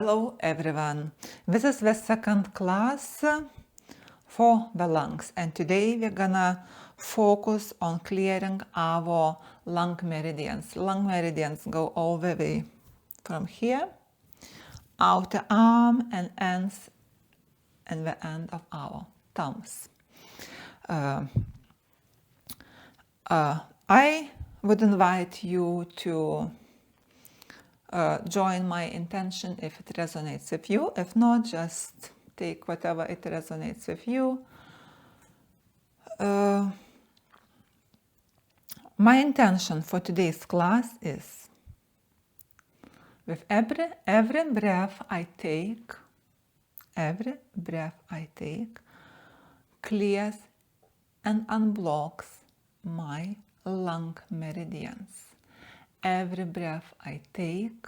Hello everyone, this is the second class for the lungs, and today we're gonna focus on clearing our lung meridians. Lung meridians go all the way from here, outer arm, and ends in the end of our thumbs. I would invite you to join my intention if it resonates with you. If not, just take whatever it resonates with you. My intention for today's class is, with every breath I take, clears and unblocks my lung meridians. Every breath I take,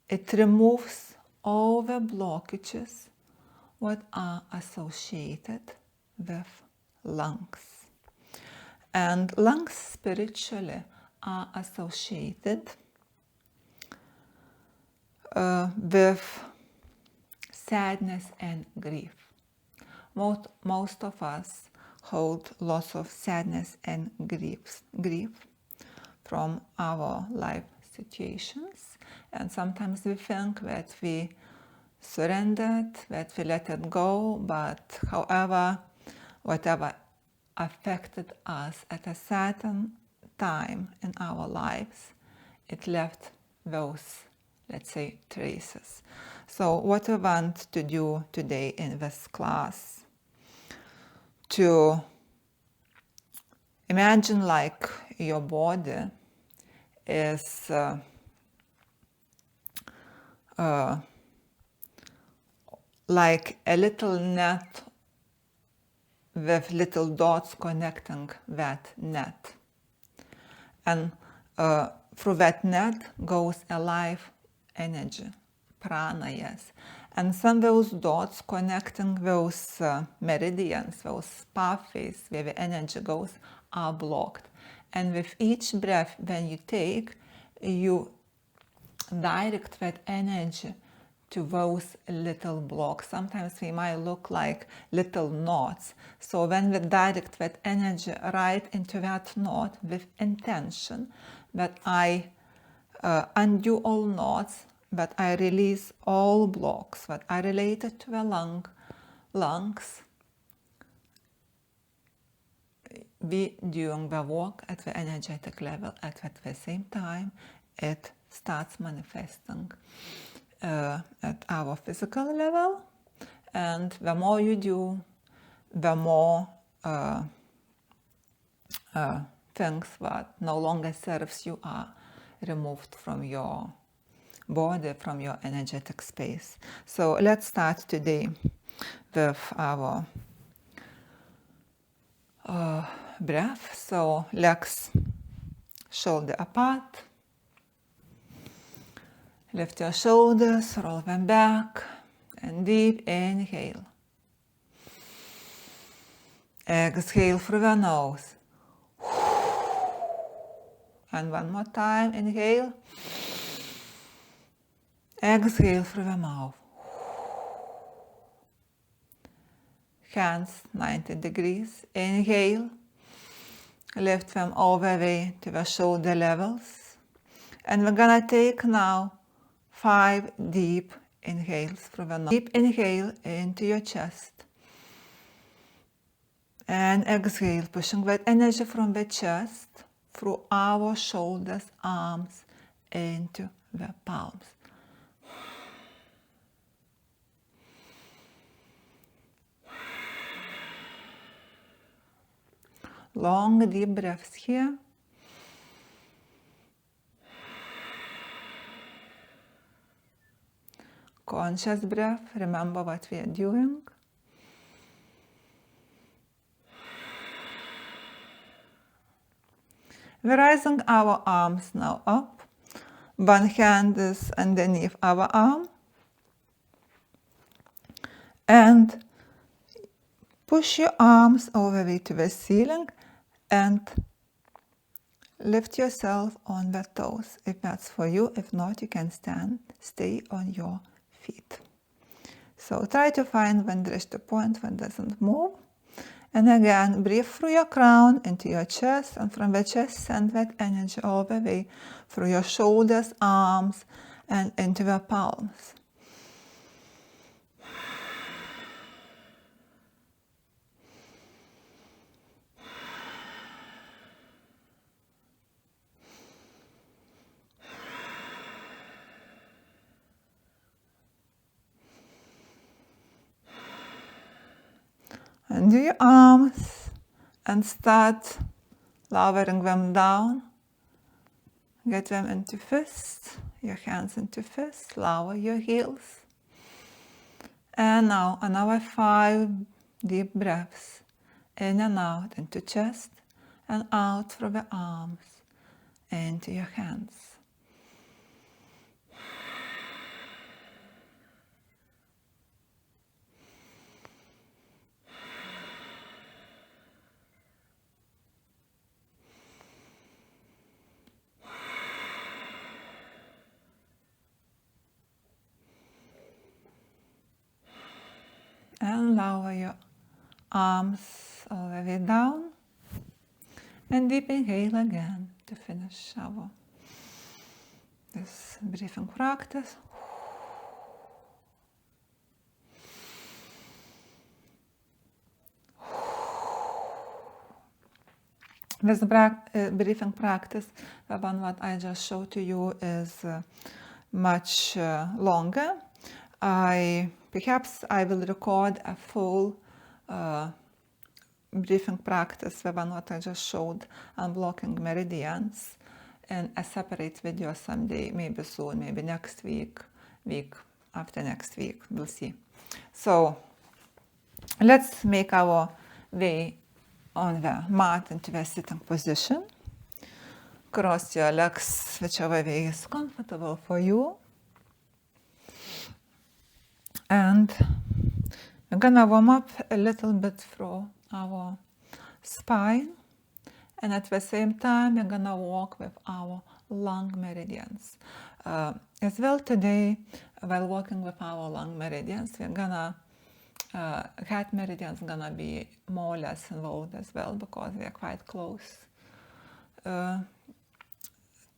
it removes all the blockages what are associated with lungs. And lungs spiritually are associated with sadness and grief. Most of us hold lots of sadness and grief from our life situations, and sometimes we think that we surrendered, that we let it go, but however, whatever affected us at a certain time in our lives, it left those, let's say, traces. So what we want to do today in this class, to imagine like your body is like a little net with little dots connecting that net. And through that net goes a life energy, prana, yes. And some of those dots connecting those meridians, those pathways where the energy goes, are blocked. And with each breath when you take, you direct that energy to those little blocks. Sometimes they might look like little knots. So when we direct that energy right into that knot with intention that I undo all knots, that I release all blocks that are related to the lungs, we doing the work at the energetic level, at the same time it starts manifesting at our physical level. And the more you do, the more things that no longer serves you are removed from your body, from your energetic space. So let's start today with our breath. So legs shoulder apart. Lift your shoulders, roll them back, and deep inhale. Exhale through the nose. And one more time, inhale. Exhale through the mouth. Hands 90 degrees. Inhale. Lift them all the way to the shoulder levels. And we're gonna take now 5 deep inhales through the nose. Deep inhale into your chest. And exhale, pushing that energy from the chest through our shoulders, arms, into the palms. Long, deep breaths here. Conscious breath, remember what we are doing. We're raising our arms now up. One hand is underneath our arm. And push your arms all the way to the ceiling and lift yourself on the toes if that's for you. If not, you can stay on your feet. So try to find when there is the point when it doesn't move. And again, breathe through your crown into your chest, and from the chest send that energy all the way through your shoulders, arms, and into the palms. And do your arms and start lowering them down. Get them into fists, your hands into fists, lower your heels. And now another 5 deep breaths. In and out into chest and out through the arms into your hands. And lower your arms all the way down. And deep inhale again to finish this breathing practice. This breathing practice, the one what I just showed to you, is much longer. Perhaps I will record a full breathing practice, the one what I just showed, unblocking meridians, in a separate video someday, maybe soon, maybe next week after next week, we'll see. So let's make our way on the mat into the sitting position. Cross your legs whichever way is comfortable for you. And we're gonna warm up a little bit through our spine. And at the same time, we're gonna walk with our lung meridians. As well today, while walking with our lung meridians, we're gonna heart meridians gonna be more or less involved as well, because we are quite close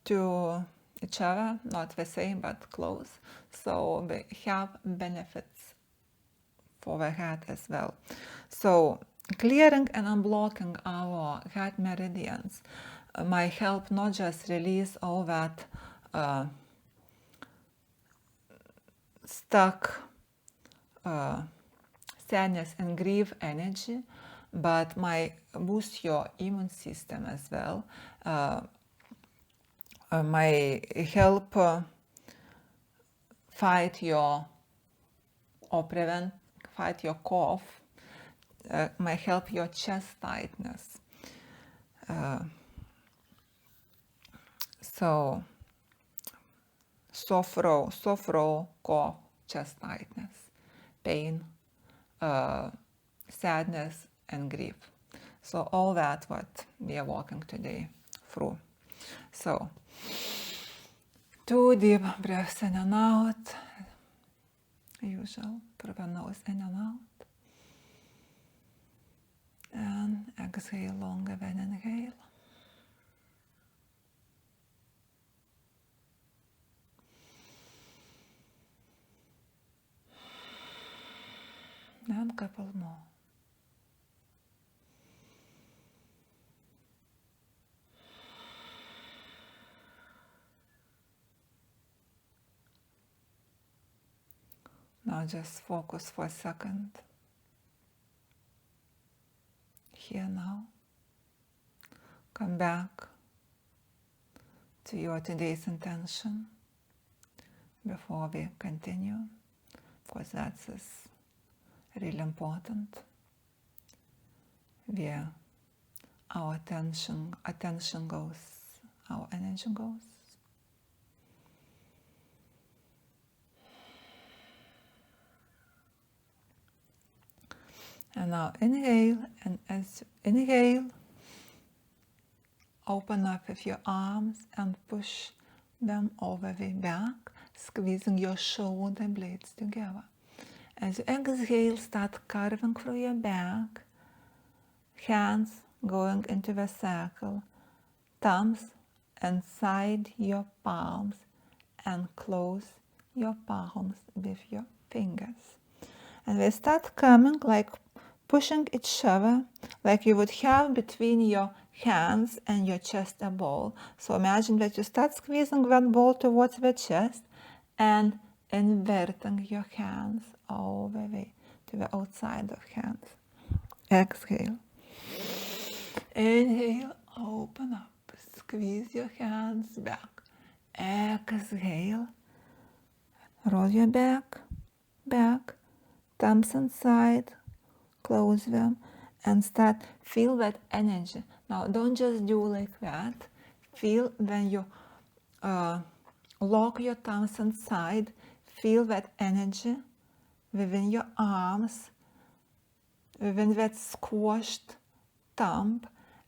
to each other, not the same but close, so we have benefits for the heart as well. So clearing and unblocking our heart meridians might help not just release all that stuck sadness and grief energy, but might boost your immune system as well, might help fight your cough, might help your chest tightness. So soft roll, cough, chest tightness, pain, sadness and grief. So all that what we are walking today through. So 2 deep breaths in and out, usual, through the nose in and out. And exhale longer than inhale. And a couple more. Now just focus for a second. Here now. Come back to your today's intention before we continue, because that's really important. Where our attention goes, our energy goes. And now inhale, and as you inhale, open up with your arms and push them all the way back, squeezing your shoulder blades together. As you exhale, start curving through your back, hands going into the circle, thumbs inside your palms, and close your palms with your fingers. And they start coming like pushing each other, like you would have between your hands and your chest a ball. So imagine that you start squeezing that ball towards the chest and inverting your hands all the way to the outside of hands. Exhale. Inhale, open up, squeeze your hands back. Exhale, roll your back, thumbs inside, close them, and start, feel that energy. Now don't just do like that. Feel when you lock your thumbs inside, feel that energy within your arms, within that squashed thumb,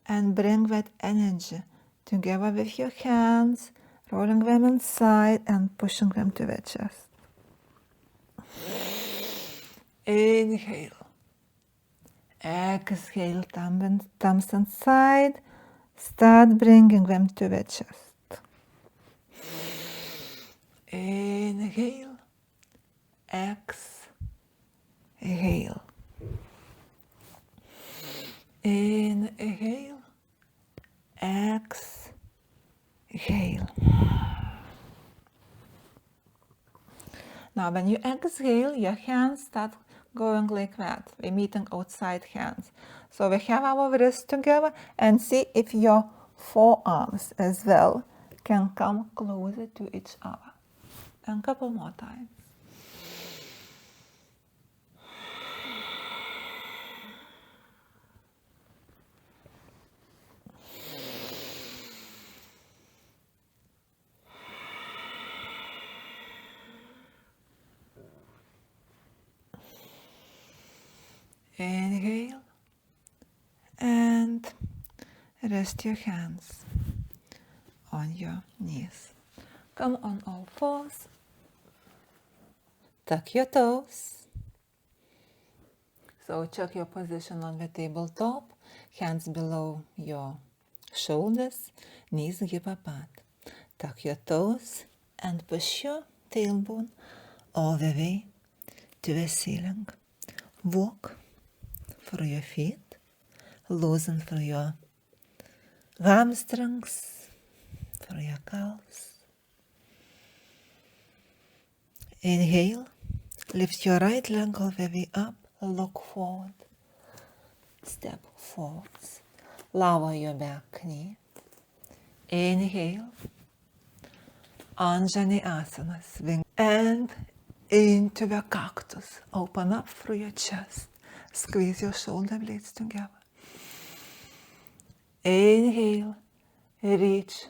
and bring that energy together with your hands, rolling them inside and pushing them to the chest. Inhale. Exhale, thumbs inside. Start bringing them to the chest. Inhale. Exhale. Inhale. Exhale. Now when you exhale, your hands start going like that. We're meeting outside hands. So we have our wrists together, and see if your forearms as well can come closer to each other. And a couple more times. Inhale and rest your hands on your knees. Come on all fours. Tuck your toes. So check your position on the tabletop. Hands below your shoulders, knees hip apart. Tuck your toes and push your tailbone all the way to the ceiling. Walk through your feet, loosen through your hamstrings, through your calves. Inhale, lift your right leg all the way up, look forward, step forwards, lower your back knee. Inhale, Anjani-asana, swing, and into the cactus. Open up through your chest. Squeeze your shoulder blades together. Inhale, reach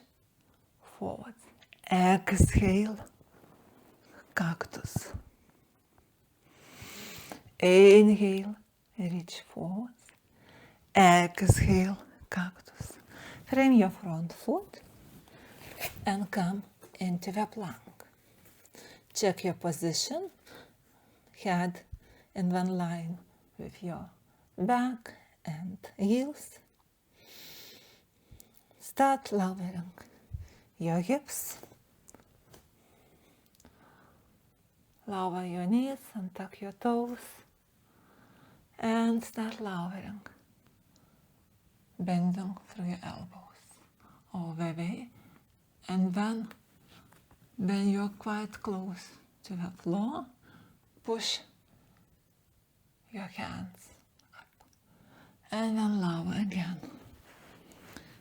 forward. Exhale, cactus. Inhale, reach forward. Exhale, cactus. Frame your front foot and come into the plank. Check your position, head in one line with your back and heels. Start lowering your hips. Lower your knees and tuck your toes. And start lowering, bending through your elbows all the way. And then, when you're quite close to the floor, push your hands up. And then lower again.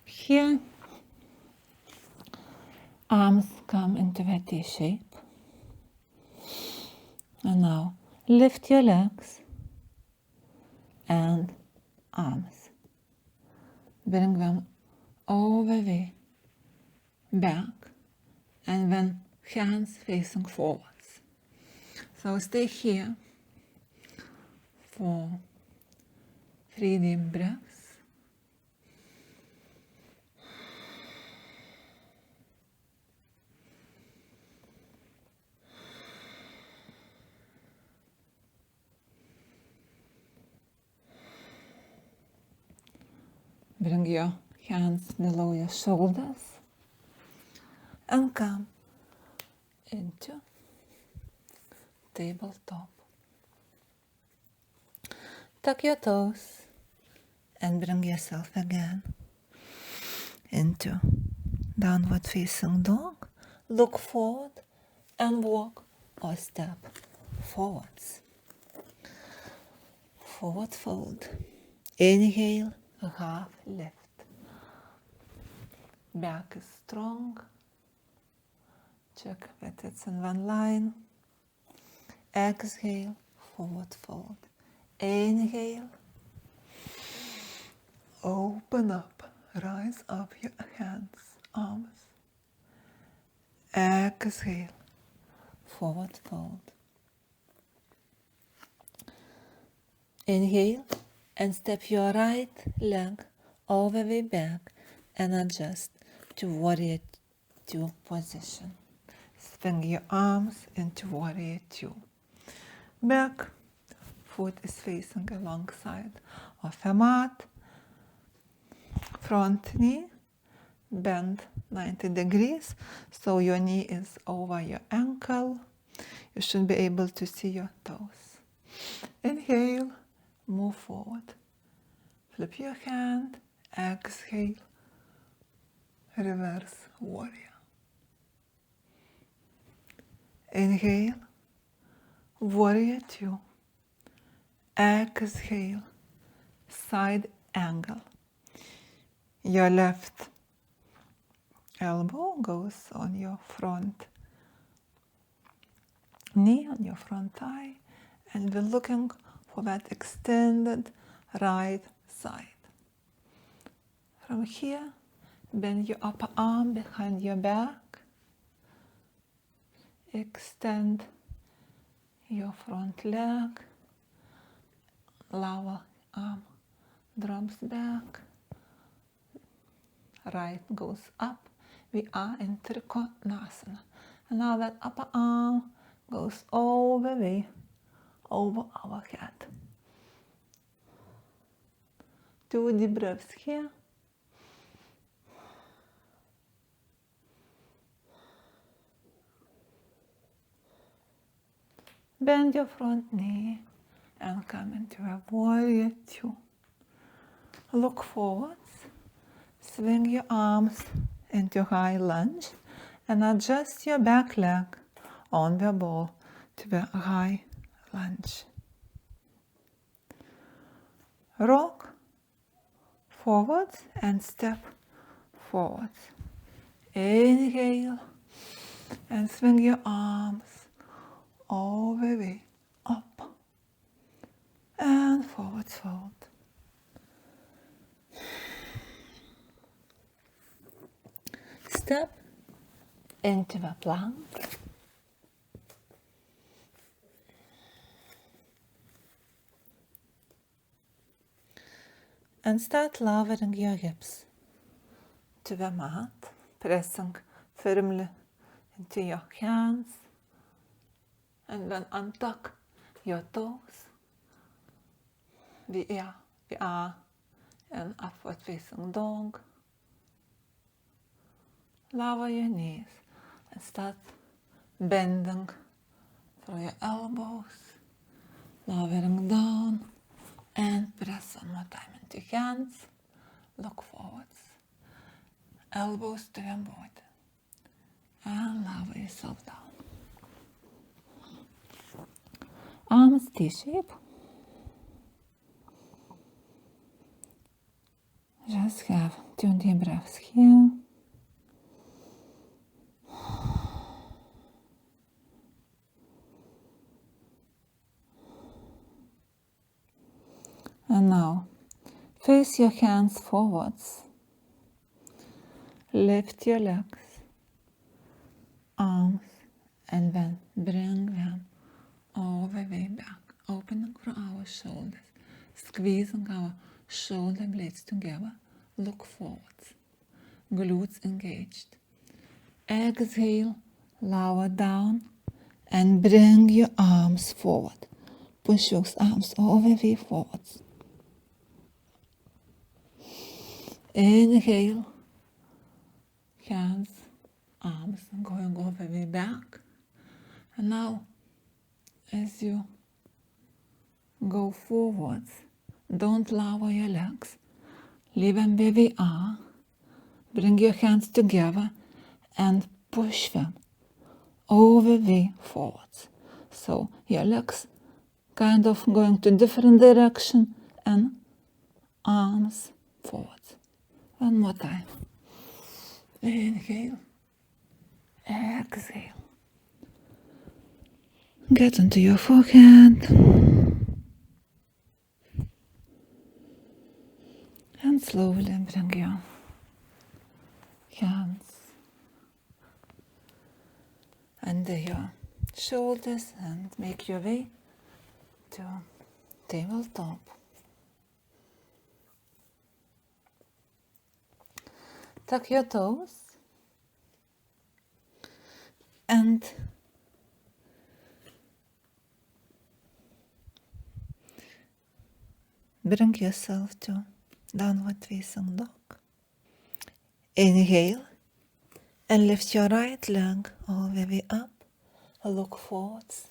Here, arms come into the T shape. And now, lift your legs and arms. Bring them all the way back, and then hands facing forwards. So stay here for 3 deep breaths. Bring your hands below your shoulders and come into tabletop. Tuck your toes and bring yourself again into downward facing dog. Look forward and walk or step forwards. Forward fold. Inhale, half lift. Back is strong. Check that it's in one line. Exhale, forward fold. Inhale. Open up. Rise up your hands, arms. Exhale, forward fold. Inhale and step your right leg all the way back and adjust to Warrior Two position. Swing your arms into Warrior Two. Back foot is facing alongside of a mat. Front knee bend 90 degrees, so your knee is over your ankle. You should be able to see your toes. Inhale, move forward. Flip your hand, exhale, reverse warrior. Inhale, Warrior Two. Exhale, side angle. Your left elbow goes on your front knee, on your front thigh, and we're looking for that extended right side. From here, bend your upper arm behind your back. Extend your front leg. Lower arm drops back. Right goes up. We are in Trikonasana. And now that upper arm goes all the way over our head. 2 deep breaths here. Bend your front knee and come into a Warrior Two. Look forwards. Swing your arms into high lunge and adjust your back leg on the ball to the high lunge. Rock forwards and step forwards. Inhale and swing your arms all the way up and forwards fold. Step into the plank. And start lowering your hips to the mat, pressing firmly into your hands, and then untuck your toes. We are in upward facing dog. Lower your knees and start bending through your elbows, lowering down, and press one more time into hands. Look forwards, elbows to your body, and lower yourself down. Arms T-shape. Just have 2 deep breaths here. And now, face your hands forwards. Lift your legs, arms, and then bring them all the way back, opening through our shoulders, squeezing our shoulder blades together. Look forwards, glutes engaged. Exhale, lower down, and bring your arms forward. Push your arms all the way forwards. Inhale, hands, arms going over the back. And now, as you go forwards, don't lower your legs. Leave them where they are. Bring your hands together and push them over the forwards. So your legs kind of going to different direction and arms forwards. One more time. Inhale. Exhale. Get into your forehead. And slowly bring your hands under your shoulders and make your way to tabletop. Tuck your toes and bring yourself to downward facing dog. Inhale and lift your right leg all the way up. Look forwards,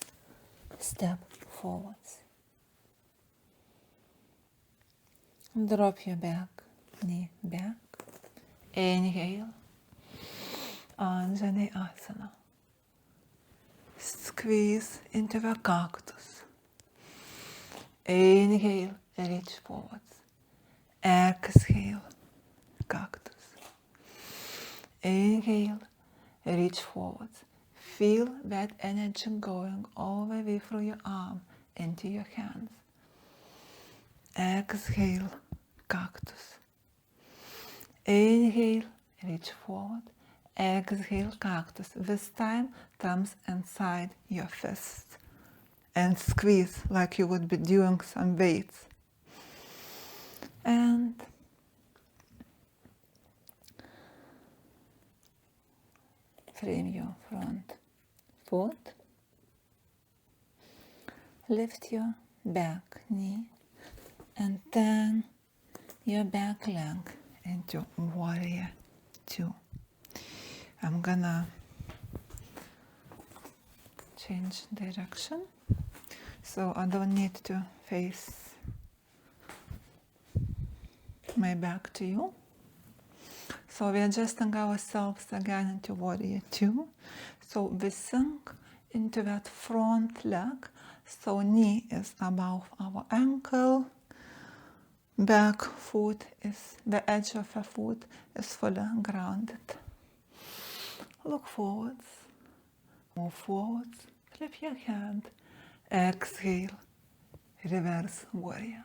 step forwards. Drop your back, knee back. Inhale, Anjali Asana. Squeeze into the cactus. Inhale, reach forwards. Exhale, cactus. Inhale, reach forwards. Feel that energy going all the way through your arm into your hands. Exhale, cactus. Inhale, reach forward. Exhale, cactus. This time, thumbs inside your fists. And squeeze like you would be doing some weights. And frame your front foot. Lift your back knee and turn your back leg into warrior 2. I'm gonna change direction so I don't need to face my back to you. So we're adjusting ourselves again into warrior 2. So we sink into that front leg. So knee is above our ankle. Back foot is, the edge of the foot is fully grounded. Look forwards, move forwards, flip your hand, exhale, reverse warrior.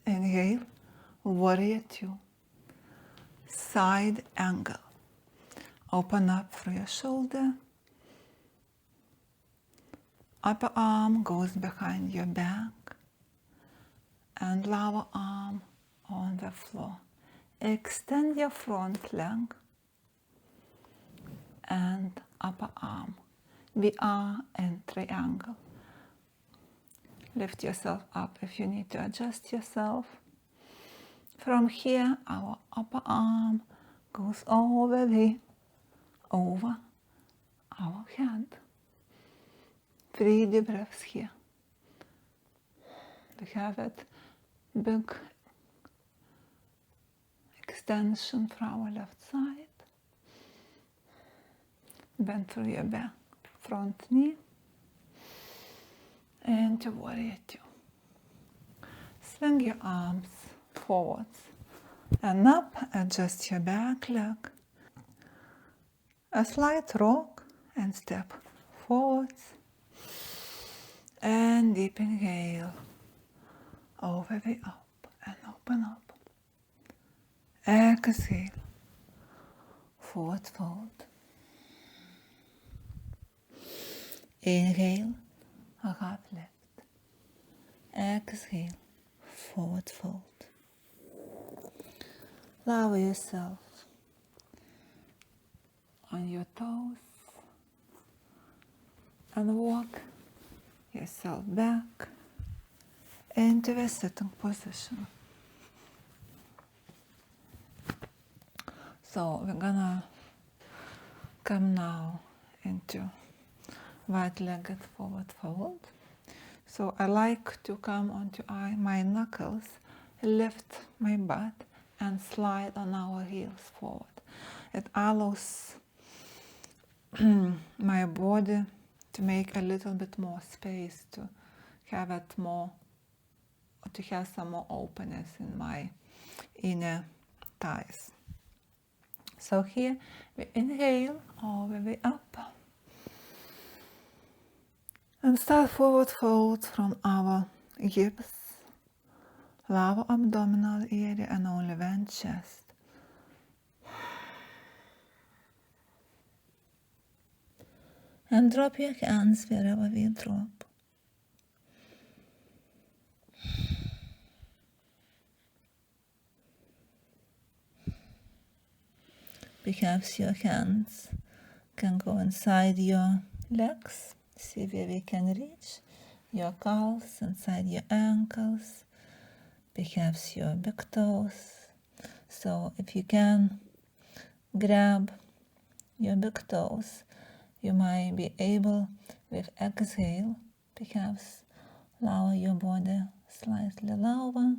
Inhale, warrior 2, side angle. Open up through your shoulder. Upper arm goes behind your back and lower arm on the floor. Extend your front leg and upper arm. We are in triangle. Lift yourself up if you need to adjust yourself. From here, our upper arm goes all the way over our hand. 3 deep breaths here. We have that big extension from our left side. Bend through your back, front knee, into warrior 2. Swing your arms forwards and up, adjust your back leg. A slight rock and step forwards. And deep inhale, over the up and open up. Exhale, forward fold. Inhale, half lift. Exhale, forward fold. Allow yourself on your toes and walk yourself back into a sitting position. So we're gonna come now into wide-legged forward fold. So I like to come onto my knuckles, lift my butt, and slide on our heels forward. It allows my body to make a little bit more space, to have it more, to have some more openness in my inner thighs. So here we inhale all the way up and start forward fold from our hips, lower abdominal area, and only then chest. And drop your hands wherever we drop. Perhaps your hands can go inside your legs, see where we can reach, your calves, inside your ankles, perhaps your big toes. So if you can grab your big toes, you might be able, with exhale, perhaps lower your body slightly lower,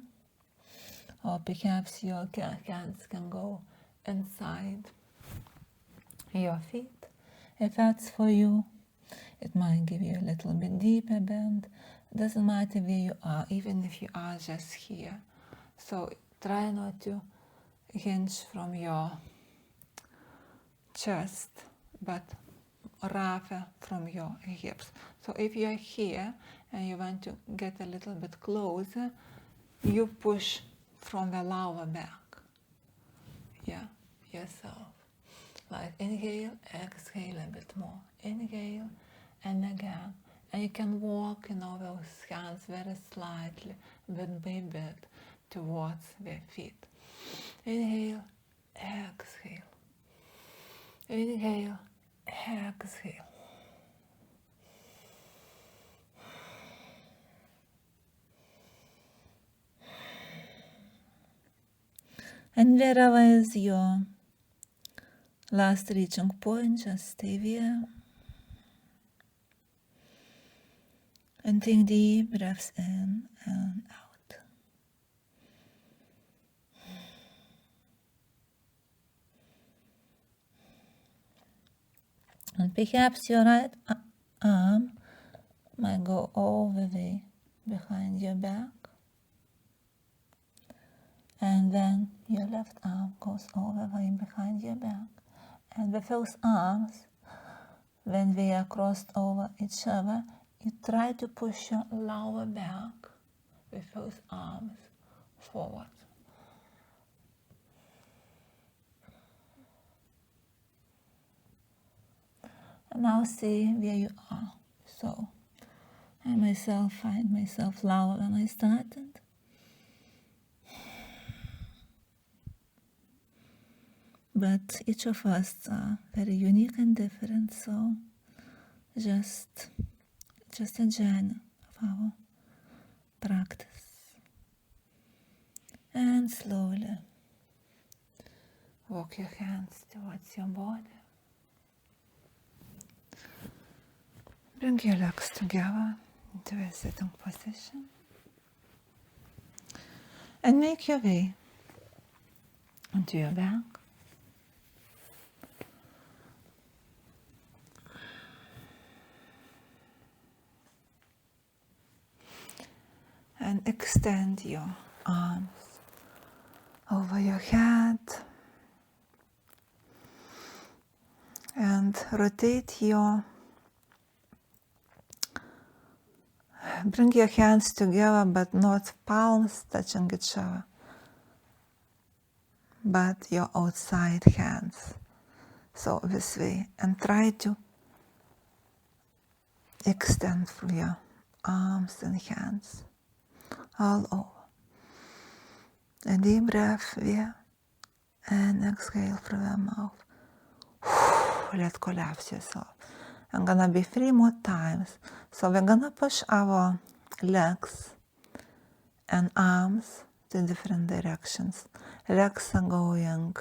or perhaps your hands can go inside your feet. If that's for you, it might give you a little bit deeper bend. It doesn't matter where you are, even if you are just here. So try not to hinge from your chest, but rather from your hips. So if you're here and you want to get a little bit closer, you push from the lower back. Yeah, yourself. Like inhale, exhale a bit more. Inhale, and again. And you can walk, those hands very slightly, bit by bit, towards the feet. Inhale, exhale. Inhale, exhale. And wherever is your last reaching point, just stay there. And take deep breaths in and out. And perhaps your right arm might go all the way behind your back. And then your left arm goes all the way behind your back. And with those arms, when they are crossed over each other, you try to push your lower back with those arms forward. And now see where you are. So I myself find myself lower than I started. But each of us are very unique and different, so just a journey of our practice. And slowly walk your hands towards your body. Bring your legs together into a sitting position. And make your way onto your back. And extend your arms over your head. And rotate bring your hands together, but not palms touching each other, but your outside hands. So this way. And try to extend through your arms and hands all over. A deep breath here, and exhale through the mouth. Let collapse yourself. I'm gonna be 3 more times. So we're gonna push our legs and arms to different directions. Legs are going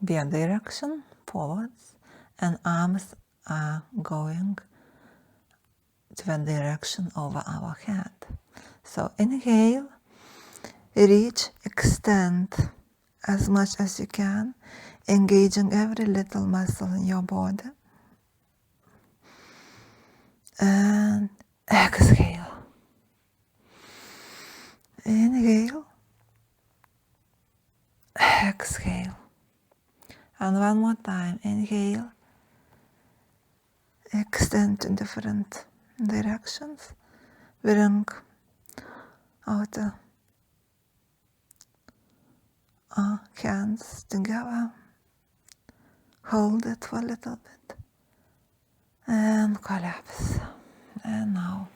their direction, forwards, and arms are going to the direction over our head. So inhale, reach, extend as much as you can, engaging every little muscle in your body. And exhale. Inhale. Exhale. And one more time. Inhale. Extend in different directions. Bring out our hands together. Hold it for a little bit. And collapse. And now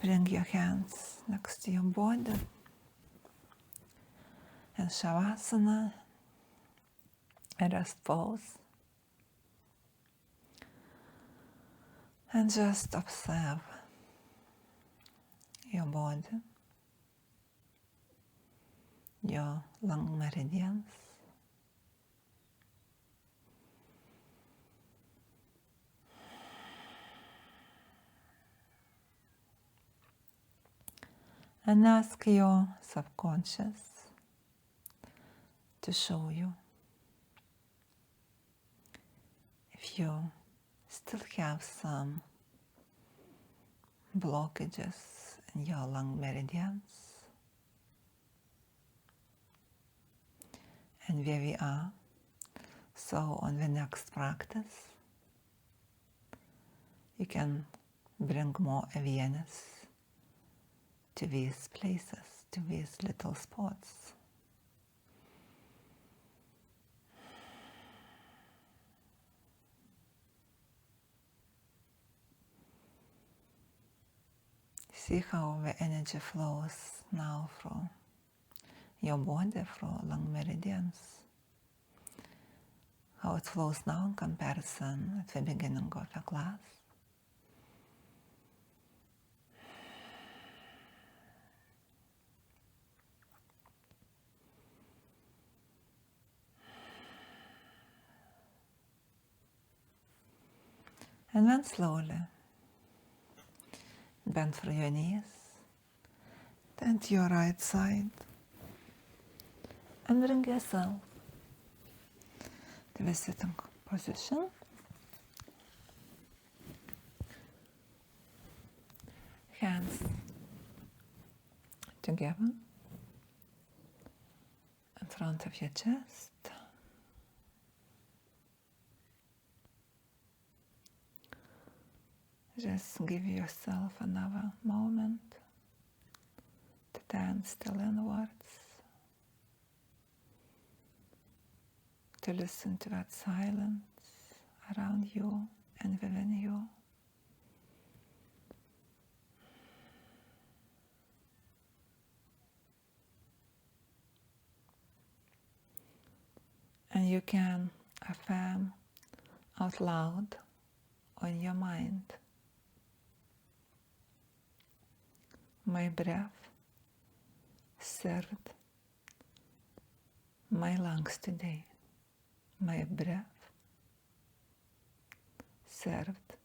bring your hands next to your body. And Shavasana, a rest pose. And just observe your body, your lung meridians. And ask your subconscious to show you if you still have some blockages in your lung meridians. And where we are. So on the next practice, you can bring more awareness to these places, to these little spots. See how the energy flows now through your body, through lung meridians. How it flows now in comparison at the beginning of the class. And then slowly bend through your knees, turn to your right side, and bring yourself to the sitting position. Hands together in front of your chest. Just give yourself another moment to turn still inwards, to listen to that silence around you and within you. And you can affirm out loud or in your mind, my breath served my lungs today. My breath served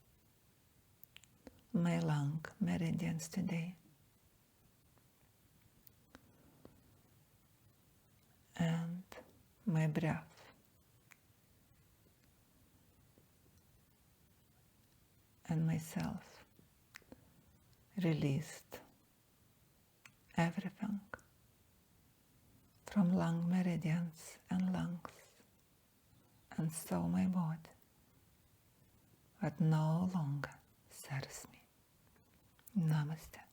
my lung meridians today. And my breath and myself released everything from lung meridians and lungs, and so my body that no longer serves me. Namaste.